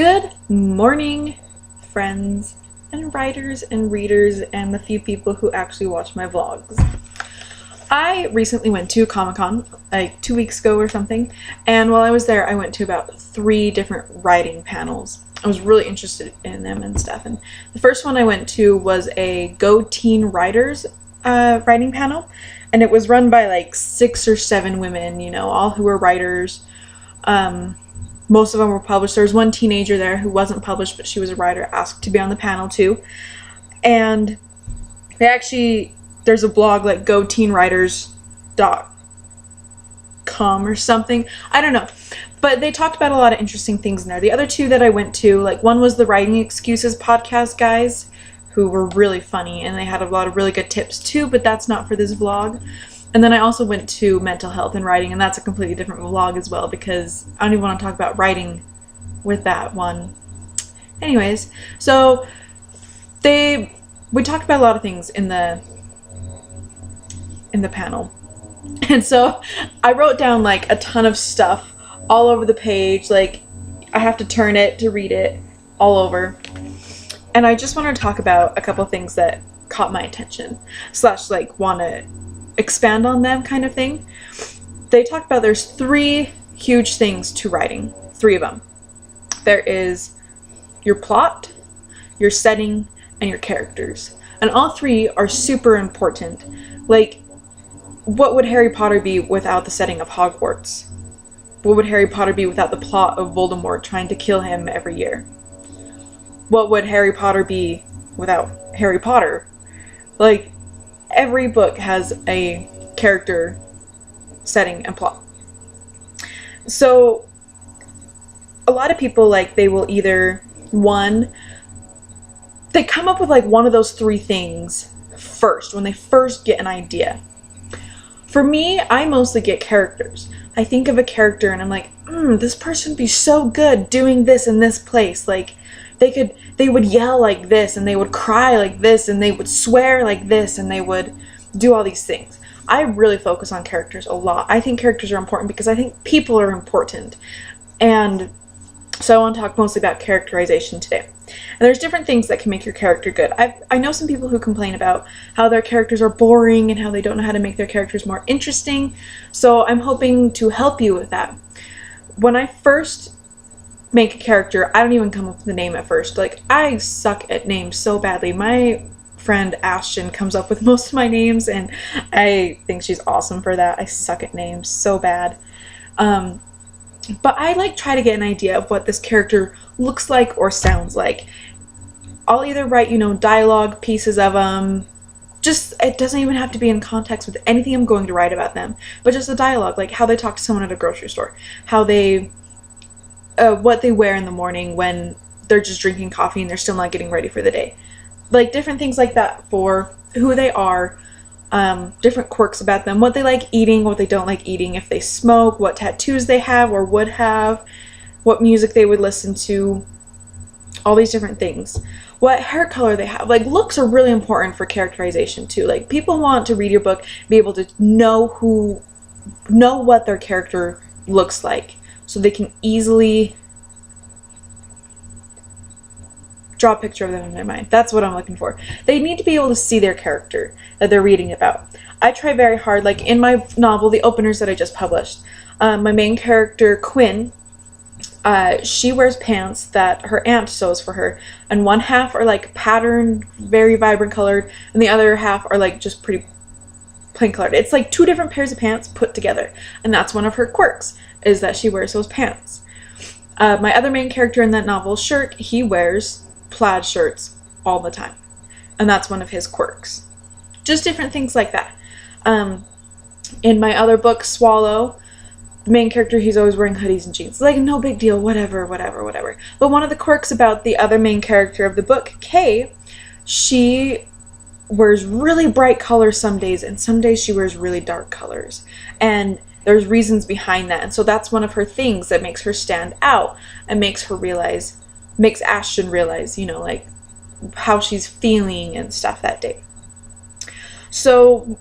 Good morning, friends and writers and readers and the few people who actually watch my vlogs. I recently went to Comic-Con like 2 weeks ago or something, and while I was there I went to about 3 different writing panels. I was really interested in them and stuff, and the first one I went to was a Go Teen Writers writing panel, and it was run by like 6 or 7 women, all who were writers. Most of them were published. There was one teenager there who wasn't published, but she was a writer, asked to be on the panel too. And there's a blog like goteenwriters.com or something. I don't know. But they talked about a lot of interesting things in there. The other 2 that I went to, like one was the Writing Excuses podcast guys, who were really funny, and they had a lot of really good tips too, but that's not for this vlog. And then I also went to mental health and writing, and that's a completely different vlog as well, because I don't even want to talk about writing with that one. Anyways, so we talked about a lot of things in the panel. And so I wrote down like a ton of stuff all over the page, like I have to turn it to read it all over. And I just want to talk about a couple things that caught my attention, / like want to expand on them kind of thing. They talk about there's 3 huge things to writing, 3 of them. There is your plot, your setting, and your characters. And all 3 are super important. Like, what would Harry Potter be without the setting of Hogwarts? What would Harry Potter be without the plot of Voldemort trying to kill him every year? What would Harry Potter be without Harry Potter? Like, every book has a character, setting, and plot. So a lot of people, like, they will either, they come up with like one of those 3 things first, when they first get an idea. For me, I mostly get characters. I think of a character and I'm like, this person would be so good doing this in this place. Like, they would yell like this, and they would cry like this, and they would swear like this, and they would do all these things. I really focus on characters a lot. I think characters are important because I think people are important. And so I want to talk mostly about characterization today. And there's different things that can make your character good. I know some people who complain about how their characters are boring and how they don't know how to make their characters more interesting. So I'm hoping to help you with that. When I first make a character, I don't even come up with a name at first. Like, I suck at names so badly. My friend Ashton comes up with most of my names, and I think she's awesome for that. I suck at names so bad. But I try to get an idea of what this character looks like or sounds like. I'll either write, dialogue pieces of them. It doesn't even have to be in context with anything I'm going to write about them, but just a dialogue, like how they talk to someone at a grocery store, how they what they wear in the morning when they're just drinking coffee and they're still not getting ready for the day. Like, different things like that for who they are, different quirks about them, what they like eating, what they don't like eating, if they smoke, what tattoos they have or would have, what music they would listen to, all these different things. What hair color they have. Like, looks are really important for characterization too. Like, people want to read your book, be able to know what their character looks like, so they can easily draw a picture of them in their mind. That's what I'm looking for. They need to be able to see their character that they're reading about. I try very hard, like in my novel, The Openers, that I just published, my main character, Quinn, she wears pants that her aunt sews for her, and one half are like patterned, very vibrant colored, and the other half are like just pretty plain colored. It's like 2 different pairs of pants put together, and that's one of her quirks, is that she wears those pants. My other main character in that novel, Shirk, he wears plaid shirts all the time, and that's one of his quirks. Just different things like that. In my other book, Swallow, the main character, he's always wearing hoodies and jeans. Like, no big deal, whatever. But one of the quirks about the other main character of the book, Kay, she wears really bright colors some days, and some days she wears really dark colors. And there's reasons behind that. And so that's one of her things that makes her stand out and makes Ashton realize, like how she's feeling and stuff that day. So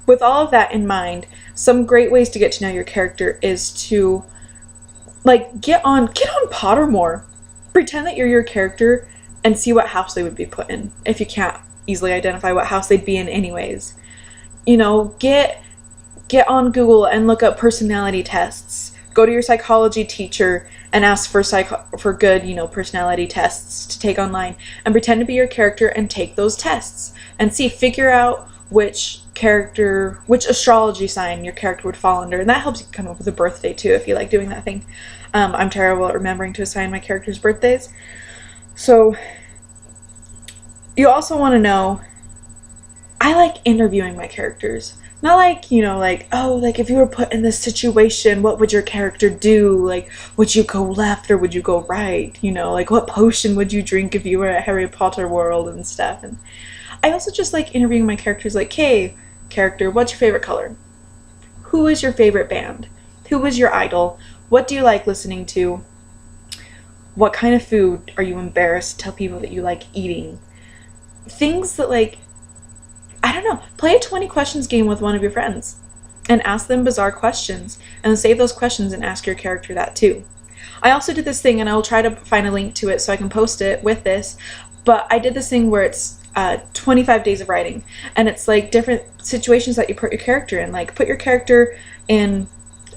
with all of that in mind, some great ways to get to know your character is to like get on Pottermore. Pretend that you're your character and see what house they would be put in if you can't easily identify what house they'd be in anyways. You know, get on Google and look up personality tests. Go to your psychology teacher and ask for good, you know, personality tests to take online, and pretend to be your character and take those tests and figure out which astrology sign your character would fall under, and that helps you come up with a birthday too if you like doing that thing. I'm terrible at remembering to assign my characters' birthdays. So you also want to know, I like interviewing my characters. Not like, you know, like, oh, like if you were put in this situation, what would your character do? Like, would you go left or would you go right? You know, like what potion would you drink if you were at Harry Potter world and stuff. And I also just like interviewing my characters, like, hey, character, what's your favorite color? Who is your favorite band? Who is your idol? What do you like listening to? What kind of food are you embarrassed to tell people that you like eating? Things that, like, I don't know, play a 20 questions game with one of your friends and ask them bizarre questions, and save those questions and ask your character that too. I also did this thing, and I will try to find a link to it so I can post it with this, but I did this thing where it's 25 days of writing, and it's like different situations that you put your character in. Like, put your character in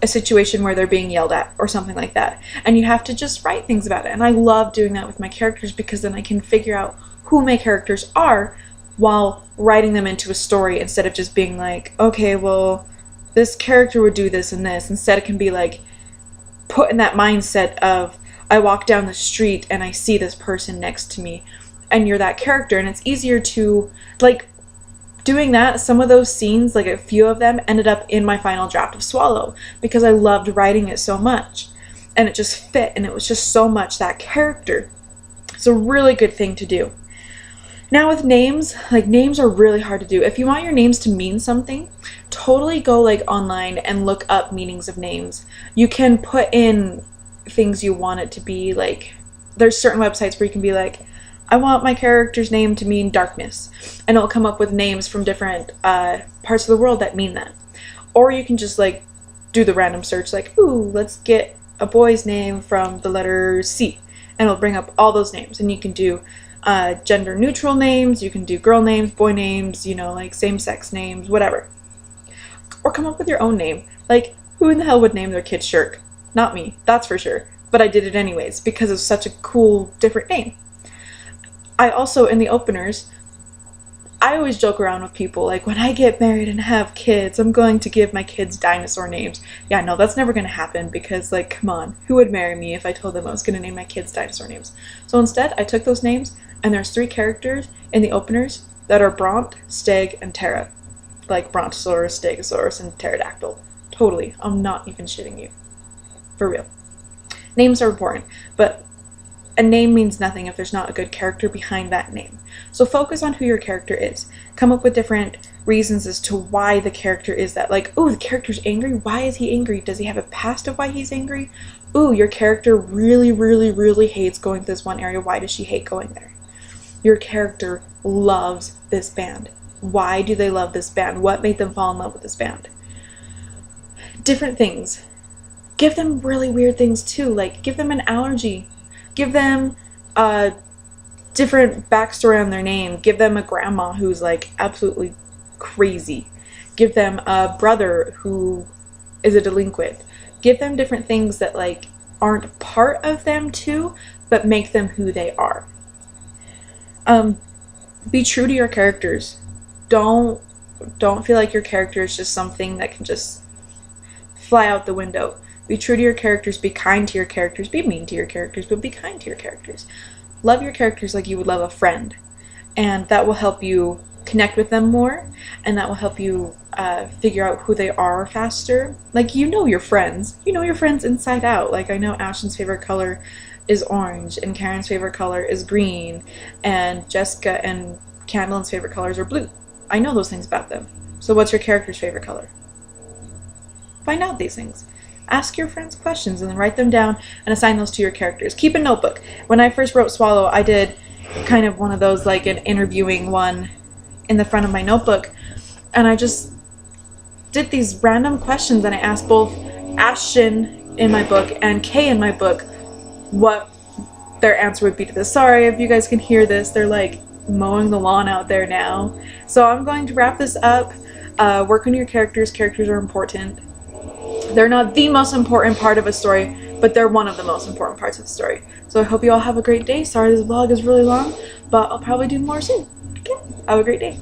a situation where they're being yelled at or something like that, and you have to just write things about it. And I love doing that with my characters because then I can figure out who my characters are while writing them into a story, instead of just being like, okay, well, this character would do this and this. Instead, it can be like, put in that mindset of, I walk down the street and I see this person next to me, and you're that character. And it's easier to, like, doing that. Some of those scenes, like a few of them, ended up in my final draft of Swallow because I loved writing it so much, and it just fit, and it was just so much that character. It's a really good thing to do. Now with names, like, names are really hard to do. If you want your names to mean something, totally go like online and look up meanings of names. You can put in things you want it to be. Like, there's certain websites where you can be like, I want my character's name to mean darkness, and it'll come up with names from different parts of the world that mean that. Or you can just like do the random search, like, ooh, let's get a boy's name from the letter C, and it'll bring up all those names. And you can do gender neutral names, you can do girl names, boy names, you know, like same-sex names, whatever. Or come up with your own name. Like, who in the hell would name their kid Shirk? Not me, that's for sure. But I did it anyways because it's such a cool, different name. I also, in the openers, I always joke around with people, like, when I get married and have kids, I'm going to give my kids dinosaur names. Yeah, no, that's never going to happen because, like, come on, who would marry me if I told them I was going to name my kids dinosaur names? So instead, I took those names, and there's 3 characters in the openers that are Bront, Steg, and Terra. Like Brontosaurus, Stegosaurus, and Pterodactyl. Totally. I'm not even shitting you. For real. Names are important, but a name means nothing if there's not a good character behind that name. So focus on who your character is. Come up with different reasons as to why the character is that. Like, ooh, the character's angry. Why is he angry? Does he have a past of why he's angry? Ooh, your character really, really, really hates going to this one area. Why does she hate going there? Your character loves this band. Why do they love this band? What made them fall in love with this band? Different things. Give them really weird things too. Like, give them an allergy. Give them a different backstory on their name. Give them a grandma who's like absolutely crazy. Give them a brother who is a delinquent. Give them different things that like aren't part of them too, but make them who they are. Be true to your characters. Don't feel like your character is just something that can just fly out the window. Be true to your characters, be kind to your characters, be mean to your characters, but be kind to your characters. Love your characters like you would love a friend, and that will help you connect with them more, and that will help you figure out who they are faster. Like, you know your friends. You know your friends inside out. Like, I know Ashton's favorite color is orange, and Karen's favorite color is green, and Jessica and Candle's favorite colors are blue. I know those things about them. So what's your character's favorite color? Find out these things. Ask your friends questions and then write them down and assign those to your characters. Keep a notebook. When I first wrote Swallow, I did kind of one of those, like an interviewing one in the front of my notebook. And I just did these random questions, and I asked both Ashton in my book and Kay in my book what their answer would be to this. Sorry if you guys can hear this. They're like mowing the lawn out there now. So I'm going to wrap this up. Work on your characters. Characters are important. They're not the most important part of a story, but they're one of the most important parts of the story. So I hope you all have a great day. Sorry this vlog is really long, but I'll probably do more soon. Okay? Have a great day.